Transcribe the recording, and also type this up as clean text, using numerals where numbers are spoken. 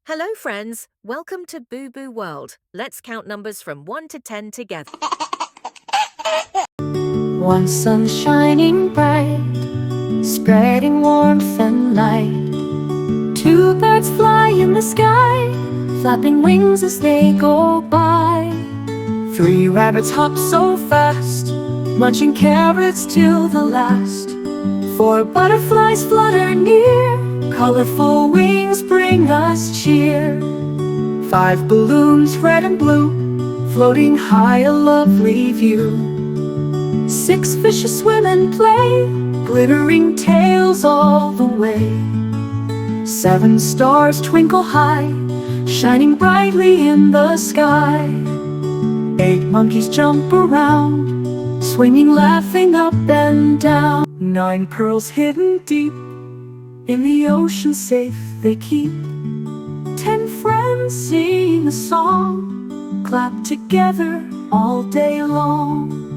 Hello, friends. Welcome to BOOBOO World. Let's count numbers from 1 to 10 together. One sun shining bright, spreading warmth and light. Two birds fly in the sky, flapping wings as they go by. Three rabbits hop so fast, munching carrots till the last. Four butterflies flutter near, colorful wings bring us cheer. Five balloons, red and blue, floating high, a lovely view. Six fishes swim and play, glittering tails all the way. Seven stars twinkle high, shining brightly in the sky. Eight monkeys jump around, swinging, laughing up and down. Nine pearls hidden deep, in the ocean safe they keep. 10 friends sing a song, clap together all day long.